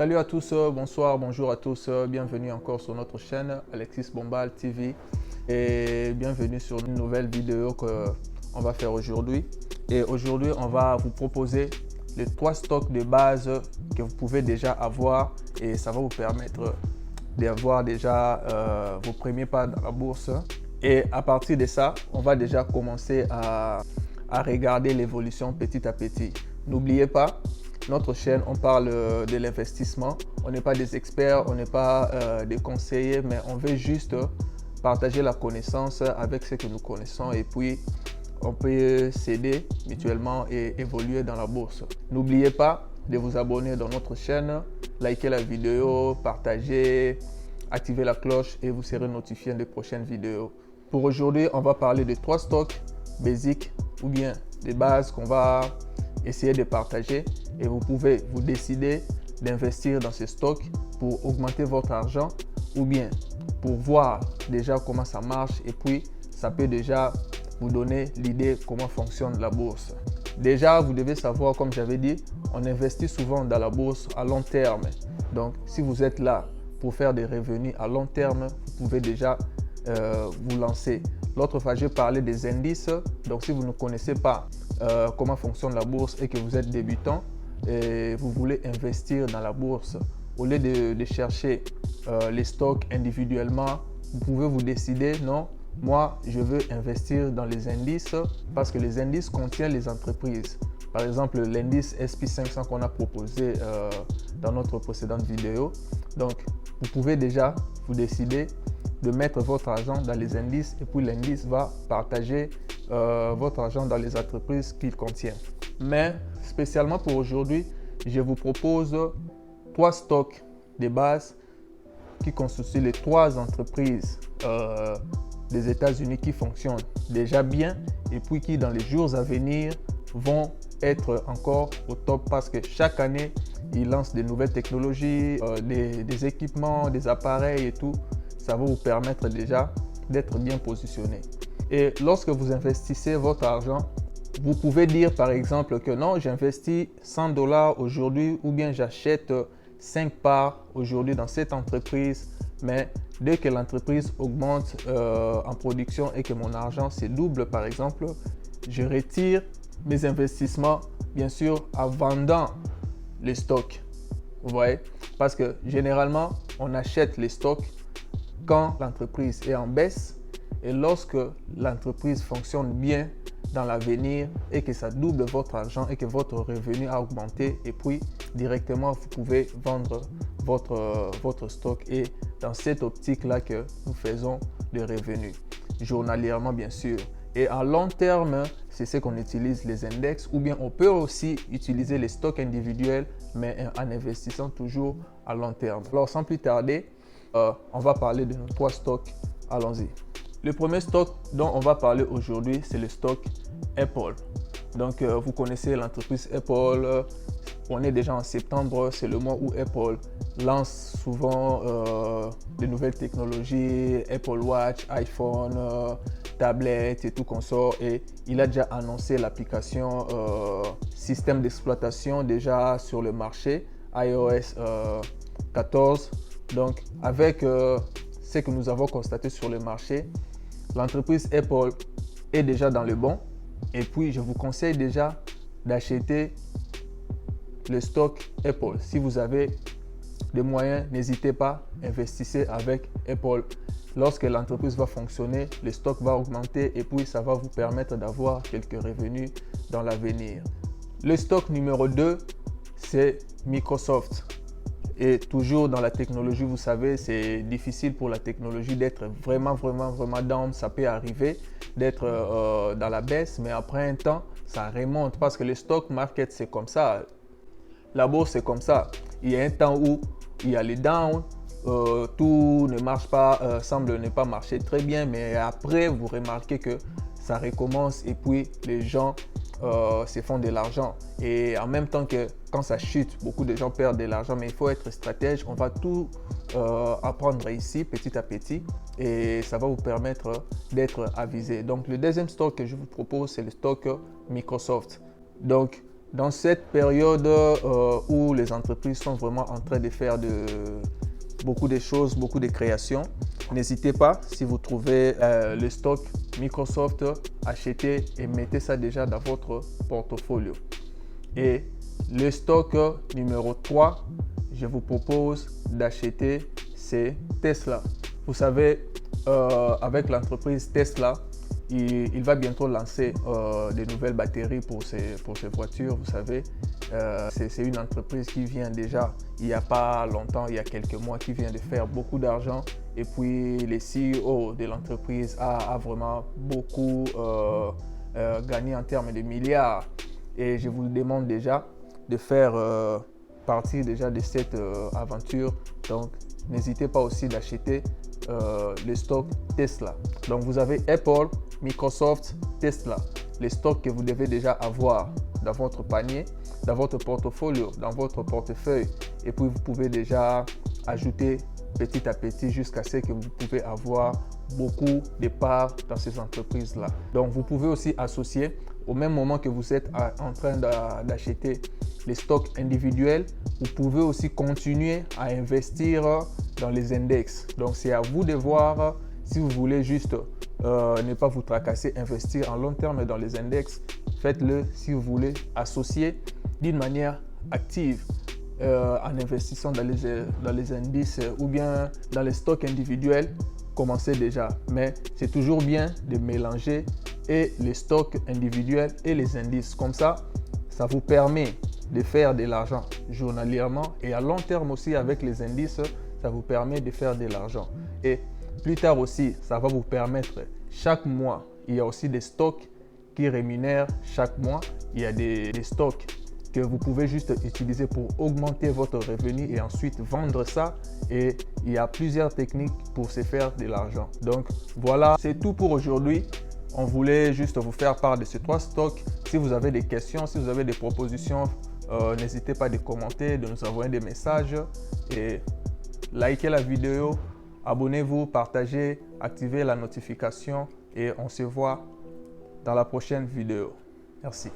Salut à tous, bonsoir, bonjour à tous, bienvenue encore sur notre chaîne Alexis Bombal TV et bienvenue sur une nouvelle vidéo qu'on va faire aujourd'hui. Et aujourd'hui, on va vous proposer les 3 stocks de base que vous pouvez déjà avoir et ça va vous permettre d'avoir déjà vos premiers pas dans la bourse. Et à partir de ça, on va déjà commencer à regarder l'évolution petit à petit. N'oubliez pas, notre chaîne, on parle de l'investissement. On n'est pas des experts, on n'est pas des conseillers, mais on veut juste partager la connaissance avec ce que nous connaissons et puis on peut s'aider mutuellement et évoluer dans la bourse. N'oubliez pas de vous abonner dans notre chaîne, liker la vidéo, partager, activer la cloche et vous serez notifié des prochaines vidéos. Pour aujourd'hui, on va parler de 3 stocks basiques ou bien des bases qu'on va essayer de partager et vous pouvez vous décider d'investir dans ces stocks pour augmenter votre argent ou bien pour voir déjà comment ça marche et puis ça peut déjà vous donner l'idée comment fonctionne la bourse. Déjà, vous devez savoir, comme j'avais dit, on investit souvent dans la bourse à long terme. Donc, si vous êtes là pour faire des revenus à long terme, vous pouvez déjà vous lancer. L'autre fois, j'ai parlé des indices. Donc, si vous ne connaissez pas comment fonctionne la bourse et que vous êtes débutant et vous voulez investir dans la bourse, au lieu de chercher les stocks individuellement, vous pouvez vous décider, non, moi, je veux investir dans les indices parce que les indices contiennent les entreprises. Par exemple, l'indice SP500 qu'on a proposé dans notre précédente vidéo. Donc, vous pouvez déjà vous décider de mettre votre argent dans les indices et puis l'indice va partager votre argent dans les entreprises qu'il contient. Mais spécialement pour aujourd'hui, je vous propose 3 stocks de base qui constituent les 3 entreprises des États-Unis qui fonctionnent déjà bien et puis qui dans les jours à venir vont être encore au top parce que chaque année, ils lancent des nouvelles technologies, des équipements, des appareils et tout. Ça va vous permettre déjà d'être bien positionné. Et lorsque vous investissez votre argent, vous pouvez dire par exemple que non, j'investis 100 $ aujourd'hui ou bien j'achète 5 parts aujourd'hui dans cette entreprise. Mais dès que l'entreprise augmente en production et que mon argent se double par exemple, je retire mes investissements bien sûr en vendant les stocks. Vous voyez? Parce que généralement, on achète les stocks quand l'entreprise est en baisse et lorsque l'entreprise fonctionne bien dans l'avenir et que ça double votre argent et que votre revenu a augmenté et puis directement vous pouvez vendre votre stock et dans cette optique là que nous faisons des revenus journalièrement bien sûr. Et à long terme, c'est ce qu'on utilise les index ou bien on peut aussi utiliser les stocks individuels mais en investissant toujours à long terme. Alors sans plus tarder, on va parler de nos 3 stocks. Allons-y. Le premier stock dont on va parler aujourd'hui, c'est le stock Apple. Donc, vous connaissez l'entreprise Apple. On est déjà en septembre, c'est le mois où Apple lance souvent de nouvelles technologies, Apple Watch, iPhone, tablette et tout consort. Et il a déjà annoncé l'application système d'exploitation déjà sur le marché, iOS 14. Donc, avec ce que nous avons constaté sur le marché, l'entreprise Apple est déjà dans le bon. Et puis, je vous conseille déjà d'acheter le stock Apple. Si vous avez des moyens, n'hésitez pas, investissez avec Apple. Lorsque l'entreprise va fonctionner, le stock va augmenter et puis ça va vous permettre d'avoir quelques revenus dans l'avenir. Le stock numéro 2, c'est Microsoft. Et toujours dans la technologie, vous savez, c'est difficile pour la technologie d'être vraiment down. Ça peut arriver d'être dans la baisse, mais après un temps, ça remonte parce que le stock market, c'est comme ça. La bourse, c'est comme ça. Il y a un temps où il y a les downs, tout ne marche pas, semble ne pas marcher très bien, mais après, vous remarquez que ça recommence et puis les gens se font de l'argent. Et en même temps que quand ça chute, beaucoup de gens perdent de l'argent, mais il faut être stratège. On va tout apprendre ici petit à petit et ça va vous permettre d'être avisé. Donc, le deuxième stock que je vous propose, c'est le stock Microsoft. Donc, dans cette période où les entreprises sont vraiment en train de faire beaucoup de choses, beaucoup de créations, n'hésitez pas, si vous trouvez le stock Microsoft, achetez et mettez ça déjà dans votre portfolio. Et le stock numéro 3, je vous propose d'acheter ces Tesla. Vous savez, avec l'entreprise Tesla, il va bientôt lancer des nouvelles batteries pour ses voitures. Vous savez, c'est une entreprise qui vient déjà, il n'y a pas longtemps, il y a quelques mois, qui vient de faire beaucoup d'argent. Et puis, le CEO de l'entreprise a vraiment beaucoup gagné en termes de milliards. Et je vous demande déjà de faire partie déjà de cette aventure. Donc, n'hésitez pas aussi d'acheter le stock Tesla. Donc, vous avez Apple, Microsoft, Tesla. Les stocks que vous devez déjà avoir dans votre panier, dans votre portfolio, dans votre portefeuille. Et puis, vous pouvez déjà ajouter petit à petit jusqu'à ce que vous pouvez avoir beaucoup de parts dans ces entreprises-là. Donc, vous pouvez aussi associer au même moment que vous êtes en train d'acheter les stocks individuels, vous pouvez aussi continuer à investir dans les index. Donc, c'est à vous de voir si vous voulez juste ne pas vous tracasser, investir en long terme dans les index. Faites-le si vous voulez associer d'une manière active en investissant dans les indices ou bien dans les stocks individuels. Commencez déjà, mais c'est toujours bien de mélanger et les stocks individuels et les indices. Comme ça vous permet de faire de l'argent journalièrement et à long terme aussi avec les indices, ça vous permet de faire de l'argent. Et plus tard aussi, ça va vous permettre chaque mois, il y a aussi des stocks qui rémunèrent chaque mois. Il y a des stocks que vous pouvez juste utiliser pour augmenter votre revenu et ensuite vendre ça. Et il y a plusieurs techniques pour se faire de l'argent. Donc voilà, c'est tout pour aujourd'hui. On voulait juste vous faire part de ces 3 stocks. Si vous avez des questions, si vous avez des propositions, n'hésitez pas à commenter, de nous envoyer des messages et likez la vidéo, abonnez-vous, partagez, activez la notification et on se voit dans la prochaine vidéo. Merci.